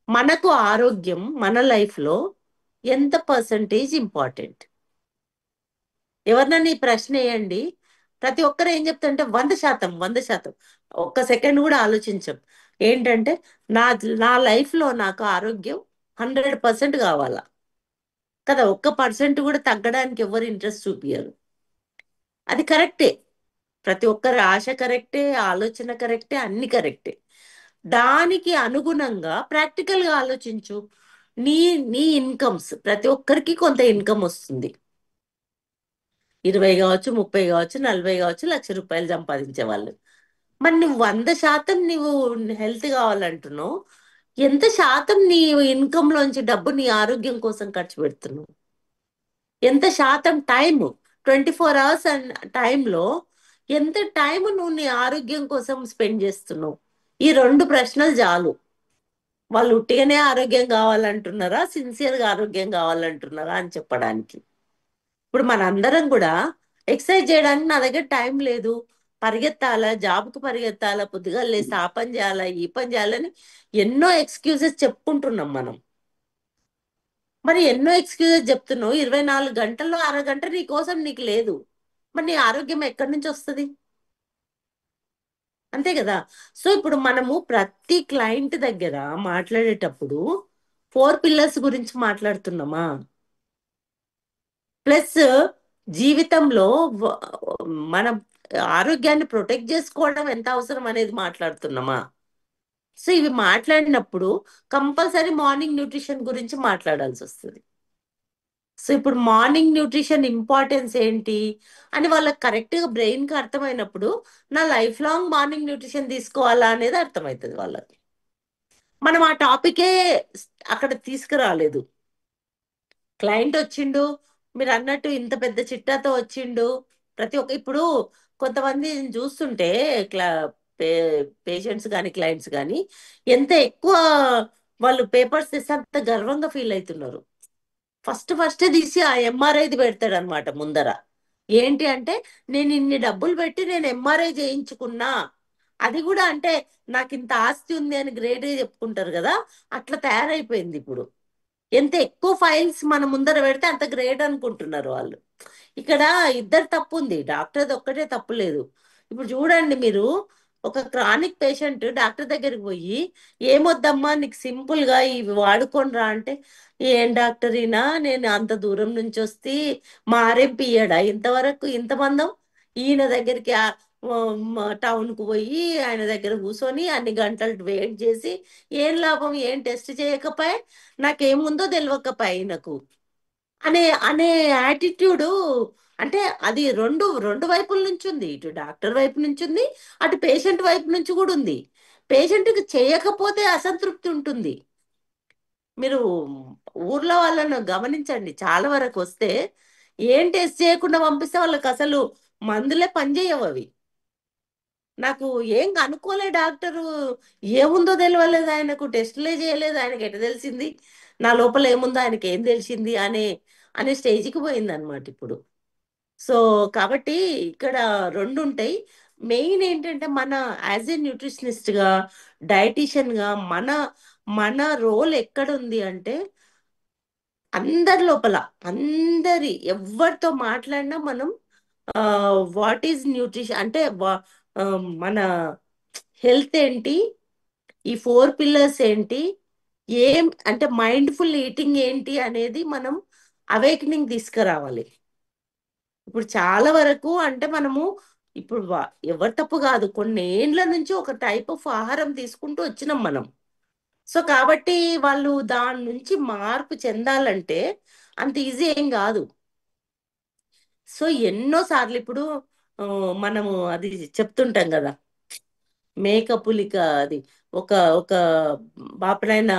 మనకు ఆరోగ్యం మన లైఫ్ లో ఎంత పర్సంటేజ్ ఇంపార్టెంట్? ఎవరినన్నా ఈ ప్రశ్న వేయండి. ప్రతి ఒక్కరు ఏం చెప్తారంటే 100%, 100%. ఒక్క సెకండ్ కూడా ఆలోచించం. ఏంటంటే నా నా లైఫ్ లో నాకు ఆరోగ్యం 100% కావాలా కదా. ఒక్క పర్సెంట్ కూడా తగ్గడానికి ఎవరు ఇంట్రెస్ట్ చూపియరు. అది కరెక్టే. ప్రతి ఒక్కరి ఆశ కరెక్టే, ఆలోచన కరెక్టే, అన్ని కరెక్టే. దానికి అనుగుణంగా ప్రాక్టికల్ గా ఆలోచించు. నీ నీ ఇన్కమ్స్, ప్రతి ఒక్కరికి కొంత ఇన్కమ్ వస్తుంది. 20 కావచ్చు, 30 కావచ్చు, 40 కావచ్చు, ₹1,00,000 సంపాదించే వాళ్ళు. మరి నువ్వు 100% నువ్వు హెల్త్ కావాలంటున్నావు. ఎంత శాతం నీ ఇన్కమ్ లోంచి డబ్బు నీ ఆరోగ్యం కోసం ఖర్చు పెడుతున్నావు? ఎంత శాతం టైం, 24 hours అండ్ టైంలో ఎంత టైం నువ్వు నీ ఆరోగ్యం కోసం స్పెండ్ చేస్తున్నావు? ఈ రెండు ప్రశ్నలు చాలు. వాళ్ళు ఉట్టిగానే ఆరోగ్యం కావాలంటున్నారా, సిన్సియర్గా ఆరోగ్యం కావాలంటున్నారా అని చెప్పడానికి. ఇప్పుడు మనందరం కూడా ఎక్సర్సైజ్ చేయడానికి నా దగ్గర టైం లేదు, పరిగెత్తాలా, జాబ్కు పరిగెత్తాలా, పొద్దుగా లేసి ఆ పని చేయాలా, ఈ పని చేయాలని ఎన్నో ఎక్స్క్యూజెస్ చెప్పుకుంటున్నాం మనం. మరి ఎన్నో ఎక్స్క్యూజెస్ చెప్తున్నావు, 24 గంటల్లో అరగంట నీ కోసం నీకు లేదు. మరి నీ ఆరోగ్యం ఎక్కడి నుంచి వస్తుంది? అంతే కదా. సో ఇప్పుడు మనము ప్రతి క్లయింట్ దగ్గర మాట్లాడేటప్పుడు 4 పిల్లర్స్ గురించి మాట్లాడుతున్నామా? ప్లస్ జీవితంలో వ- మన ఆరోగ్యాన్ని ప్రొటెక్ట్ చేసుకోవడం ఎంత అవసరం అనేది మాట్లాడుతున్నామా? సో ఇవి మాట్లాడినప్పుడు కంపల్సరీ మార్నింగ్ న్యూట్రిషన్ గురించి మాట్లాడాల్సి వస్తుంది. సో ఇప్పుడు మార్నింగ్ న్యూట్రిషన్ ఇంపార్టెన్స్ ఏంటి అని వాళ్ళకి కరెక్ట్ గా బ్రెయిన్ కి అర్థమైనప్పుడు నా లైఫ్ లాంగ్ మార్నింగ్ న్యూట్రిషన్ తీసుకోవాలా అనేది అర్థమవుతుంది వాళ్ళకి. మనం ఆ టాపికే అక్కడ తీసుకురాలేదు. క్లయింట్ వచ్చిండు, మీరు అన్నట్టు ఇంత పెద్ద చిట్టాతో వచ్చిండు. ప్రతి ఒక్క ఇప్పుడు కొంతమంది చూస్తుంటే క్లా పే పేషెంట్స్ కానీ క్లయింట్స్ కానీ ఎంత ఎక్కువ వాళ్ళు పేపర్స్ తెస్తే అంత గర్వంగా ఫీల్ అవుతున్నారు. ఫస్ట్ ఫస్ట్ తీసి ఆ ఎంఆర్ఐది పెడతాడు అనమాట ముందర. ఏంటి అంటే, నేను ఇన్ని డబ్బులు పెట్టి నేను ఎంఆర్ఐ చేయించుకున్నా. అది కూడా అంటే నాకు ఇంత ఆస్తి ఉంది అని గ్రేడ్ చెప్పుకుంటారు కదా. అట్లా తయారైపోయింది ఇప్పుడు. ఎంత ఎక్కువ ఫైల్స్ మన ముందర పెడితే అంత గ్రేట్ అనుకుంటున్నారు వాళ్ళు. ఇక్కడ ఇద్దరు తప్పు ఉంది, డాక్టర్ది ఒక్కటే తప్పు లేదు. ఇప్పుడు చూడండి మీరు, ఒక క్రానిక్ పేషెంట్ డాక్టర్ దగ్గరికి పోయి ఏమొద్దమ్మా నీకు సింపుల్ గా ఇవి వాడుకొని రా అంటే, ఏం డాక్టర్ ఈయన, నేను అంత దూరం నుంచి వస్తే మా ఆర్ఎంపీ ఇయ్యడా ఇంతవరకు ఇంతమందం ఈయన దగ్గరికి టౌన్ కు పోయి ఆయన దగ్గర కూర్చొని అన్ని గంటలు వెయిట్ చేసి ఏం లాభం, ఏం టెస్ట్ చేయకపోయా, నాకేముందో తెలియకపోయా నాకు అనే అనే యాటిట్యూడు. అంటే అది రెండు రెండు వైపుల నుంచి ఉంది, ఇటు డాక్టర్ వైపు నుంచి ఉంది, అటు పేషెంట్ వైపు నుంచి కూడా ఉంది. పేషెంట్కి చేయకపోతే అసంతృప్తి ఉంటుంది. మీరు ఊర్లో వాళ్ళను గమనించండి, చాలా వరకు వస్తే ఏం టెస్ట్ చేయకుండా పంపిస్తే వాళ్ళకి అసలు మందులే పనిచేయవు అవి. నాకు ఏం కనుక్కోలే డాక్టరు, ఏముందో తెలియలేదు ఆయనకు, టెస్టులే చేయలేదు, ఆయనకి ఎట తెలిసింది నా లోపల ఏముందో, ఆయనకి ఏం తెలిసింది అనే స్టేజ్కి పోయింది అనమాట ఇప్పుడు. సో కాబట్టి ఇక్కడ రెండు ఉంటాయి. మెయిన్ ఏంటంటే మన యాజ్ ఏ న్యూట్రిషనిస్ట్ గా, డైటీషియన్ గా మన మన రోల్ ఎక్కడ ఉంది అంటే, అందరి లోపల, అందరి ఎవరితో మాట్లాడినా మనం వాట్ ఈజ్ న్యూట్రిషన్ అంటే ఆ, మన హెల్త్ ఏంటి, ఈ 4 పిల్లర్స్ ఏంటి, ఏం అంటే మైండ్ఫుల్ ఈటింగ్ ఏంటి అనేది మనం అవేకనింగ్ తీసుకురావాలి. ఇప్పుడు చాలా వరకు అంటే మనము ఇప్పుడు ఎవరి తప్పు కాదు, కొన్ని ఏండ్ల నుంచి ఒక టైప్ ఆఫ్ ఆహారం తీసుకుంటూ వచ్చినాం మనం. సో కాబట్టి వాళ్ళు దాని నుంచి మార్పు చెందాలంటే అంత ఈజీ ఏం కాదు. సో ఎన్నో సార్లు ఇప్పుడు ఆ, మనము అది చెప్తుంటాం కదా, మేకపులిక అది, ఒక ఒక బాపనైన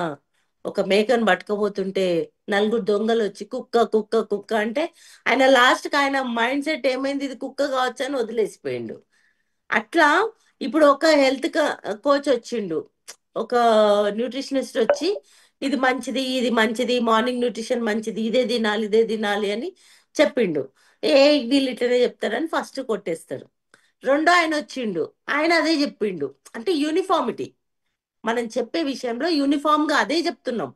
ఒక మేకను పట్టుకపోతుంటే నలుగురు దొంగలు వచ్చి కుక్క కుక్క కుక్క అంటే ఆయన లాస్ట్కి ఆయన మైండ్ సెట్ ఏమైంది, ఇది కుక్క కావచ్చు అని వదిలేసిపోయిండు. అట్లా ఇప్పుడు ఒక హెల్త్ కోచ్ వచ్చిండు, ఒక న్యూట్రిషనిస్ట్ వచ్చి ఇది మంచిది, ఇది మంచిది, మార్నింగ్ న్యూట్రిషన్ మంచిది, ఇదే తినాలి, ఇదే తినాలి అని చెప్పిండు. ఏ వీళ్ళు ఇట్లనే చెప్తారని ఫస్ట్ కొట్టేస్తారు. రెండో ఆయన వచ్చిండు, ఆయన అదే చెప్పిండు. అంటే యూనిఫామిటీ. మనం చెప్పే విషయంలో యూనిఫామ్ గా అదే చెప్తున్నాం.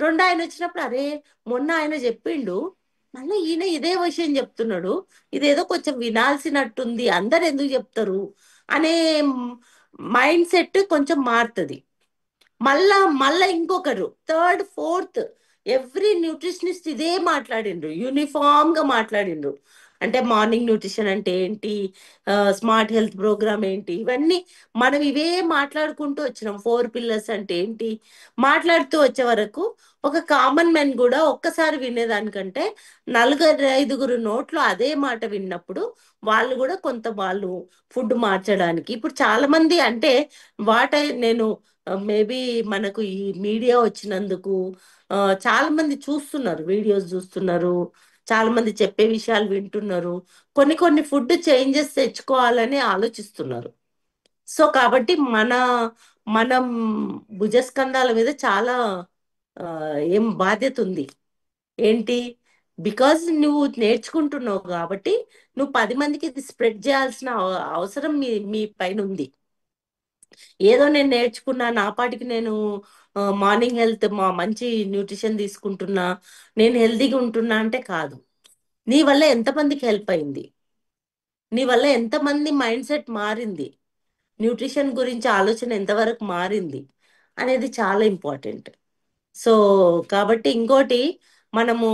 రెండు ఆయన వచ్చినప్పుడు అరే మొన్న ఆయన చెప్పిండు, మళ్ళీ ఈయన ఇదే విషయం చెప్తున్నాడు, ఇదేదో కొంచెం వినాల్సినట్టుంది, అందరు ఎందుకు చెప్తారు అనే మైండ్ సెట్ కొంచెం మారుతుంది. మళ్ళా ఇంకొకరు థర్డ్ ఫోర్త్ ఎవ్రీ న్యూట్రిషనిస్ట్ ఇదే మాట్లాడిండ్రు, యూనిఫామ్ గా మాట్లాడిండ్రు. అంటే మార్నింగ్ న్యూట్రిషన్ అంటే ఏంటి, స్మార్ట్ హెల్త్ ప్రోగ్రామ్ ఏంటి, ఇవన్నీ మనం ఇవే మాట్లాడుకుంటూ వచ్చినాం. ఫోర్ పిల్లర్స్ అంటే ఏంటి మాట్లాడుతూ వచ్చే వరకు ఒక కామన్ మ్యాన్ కూడా ఒక్కసారి వినేదానికంటే నలుగురు ఐదుగురు నోట్లో అదే మాట విన్నప్పుడు వాళ్ళు కూడా కొంత వాళ్ళు ఫుడ్ మార్చడానికి ఇప్పుడు చాలా మంది అంటే నేను మేబీ మనకు ఈ మీడియా వచ్చినందుకు ఆ, చాలా మంది చూస్తున్నారు, వీడియోస్ చూస్తున్నారు, చాలా మంది చెప్పే విషయాలు వింటున్నారు, కొన్ని కొన్ని ఫుడ్ చేంజెస్ తెచ్చుకోవాలని ఆలోచిస్తున్నారు. సో కాబట్టి మనం భుజస్కంధాల మీద చాలా ఆ, ఏం బాధ్యత ఉంది ఏంటి, బికాజ్ నువ్వు నేర్చుకుంటున్నావు కాబట్టి నువ్వు 10 మందికి ఇది స్ప్రెడ్ చేయాల్సిన అవసరం మీ పైన ఉంది. ఏదో నేను నేర్చుకున్నా నా పాటికి నేను మార్నింగ్ హెల్త్ మంచి న్యూట్రిషన్ తీసుకుంటున్నా, నేను హెల్తీగా ఉంటున్నా అంటే కాదు. నీ వల్ల ఎంతమందికి హెల్ప్ అయింది, నీ వల్ల ఎంతమంది మైండ్ సెట్ మారింది, న్యూట్రిషన్ గురించి ఆలోచన ఎంతవరకు మారింది అనేది చాలా ఇంపార్టెంట్. సో కాబట్టి ఇంకోటి మనము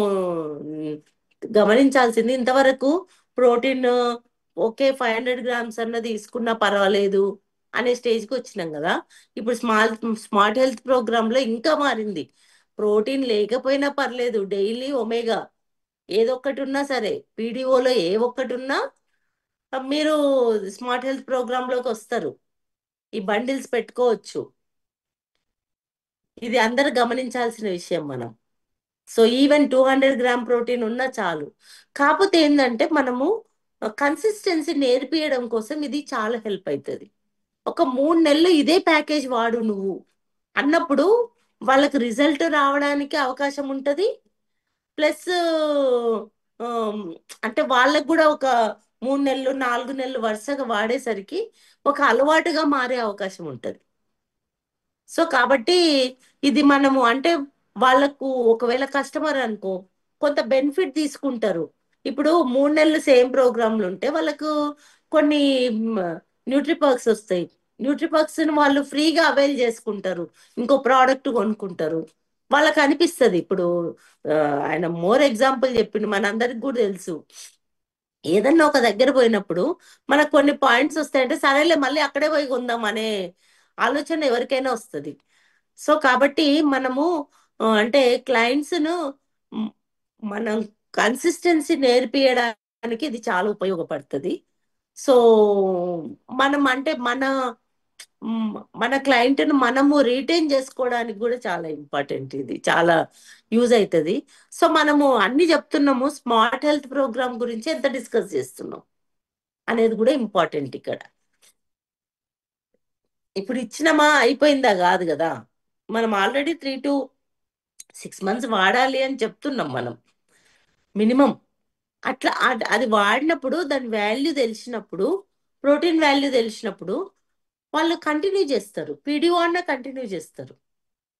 మ్, గమనించాల్సింది ఇంతవరకు ప్రోటీన్ ఓకే 500 గ్రామ్స్ అన్న తీసుకున్నా పర్వాలేదు అనే స్టేజ్కి వచ్చినాం కదా. ఇప్పుడు స్మార్ట్ హెల్త్ ప్రోగ్రామ్ లో ఇంకా మారింది, ప్రోటీన్ లేకపోయినా పర్లేదు, డైలీ ఒమేగా ఏదో ఒక్కటి ఉన్నా సరే, పీడిఓలో ఏ ఒక్కటి ఉన్నా మీరు స్మార్ట్ హెల్త్ ప్రోగ్రామ్ లోకి వస్తారు, ఈ బండిల్స్ పెట్టుకోవచ్చు. ఇది అందరు గమనించాల్సిన విషయం మనం. సో ఈవెన్ 200 గ్రామ్ ప్రోటీన్ ఉన్నా చాలు. కాకపోతే ఏంటంటే మనము కన్సిస్టెన్సీ నేర్పియడం కోసం ఇది చాలా హెల్ప్ అవుతుంది. ఒక 3 నెలలు ఇదే ప్యాకేజ్ వాడు నువ్వు అన్నప్పుడు వాళ్ళకి రిజల్ట్ రావడానికి అవకాశం ఉంటుంది. ప్లస్ అంటే వాళ్ళకు కూడా ఒక 3 నెలలు 4 నెలలు వరుసగా వాడేసరికి ఒక అలవాటుగా మారే అవకాశం ఉంటుంది. సో కాబట్టి ఇది మనము అంటే వాళ్ళకు ఒకవేళ కస్టమర్ అనుకో కొంత బెనిఫిట్ తీసుకుంటారు. ఇప్పుడు 3 నెలలు సేమ్ ప్రోగ్రాంలు ఉంటే వాళ్ళకు కొన్ని న్యూట్రిపర్క్స్ వస్తాయి. న్యూట్రిపర్క్స్ వాళ్ళు ఫ్రీగా అవైల్ చేసుకుంటారు, ఇంకో ప్రోడక్ట్ కొనుక్కుంటారు. వాళ్ళకి అనిపిస్తుంది ఇప్పుడు ఆ, ఆయన మోర్ ఎగ్జాంపుల్ చెప్పిండు, మనందరికి కూడా తెలుసు. ఏదన్నా ఒక దగ్గర పోయినప్పుడు మనకు కొన్ని పాయింట్స్ వస్తాయంటే సరేలే మళ్ళీ అక్కడే పోయి కొందాం అనే ఆలోచన ఎవరికైనా వస్తుంది. సో కాబట్టి మనము అంటే క్లయింట్స్ ను మ్, మనం కన్సిస్టెన్సీ నేర్పియడానికి ఇది చాలా ఉపయోగపడుతుంది. సో మనం అంటే మన క్లయింట్ ను మనము రీటైన్ చేసుకోవడానికి కూడా చాలా ఇంపార్టెంట్, ఇది చాలా యూజ్ అవుతుంది. సో మనము అన్ని చెప్తున్నాము, స్మార్ట్ హెల్త్ ప్రోగ్రామ్ గురించి ఎంత డిస్కస్ చేస్తున్నాం అనేది కూడా ఇంపార్టెంట్ ఇక్కడ. ఇప్పుడు ఇచ్చినమా అయిపోయిందా కాదు కదా, మనం ఆల్రెడీ 3 to 6 months వాడాలి అని చెప్తున్నాం మనం మినిమం. అట్లా అది వాడినప్పుడు దాని వాల్యూ తెలిసినప్పుడు, ప్రోటీన్ వాల్యూ తెలిసినప్పుడు వాళ్ళు కంటిన్యూ చేస్తారు, పీడిఓ అన్న కంటిన్యూ చేస్తారు.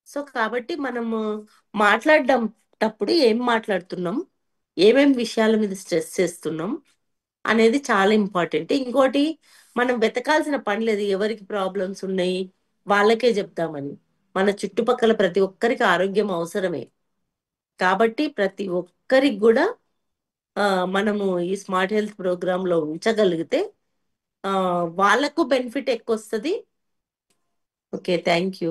సో కాబట్టి మనము మాట్లాడటప్పుడు ఏం మాట్లాడుతున్నాం, ఏమేం విషయాల మీద స్ట్రెస్ చేస్తున్నాం అనేది చాలా ఇంపార్టెంట్. ఇంకోటి మనం వెతకాల్సిన పని లేదు, ఎవరికి ప్రాబ్లమ్స్ ఉన్నాయి వాళ్ళకే చెప్తామని. మన చుట్టుపక్కల ప్రతి ఒక్కరికి ఆరోగ్యం అవసరమే. కాబట్టి ప్రతి ఒక్కరికి కూడా ఆ, మనము ఈ స్మార్ట్ హెల్త్ ప్రోగ్రామ్ లో ఉంచగలిగితే ఆ, వాళ్ళకు బెనిఫిట్ ఎక్కువ వస్తుంది. Okay, thank you.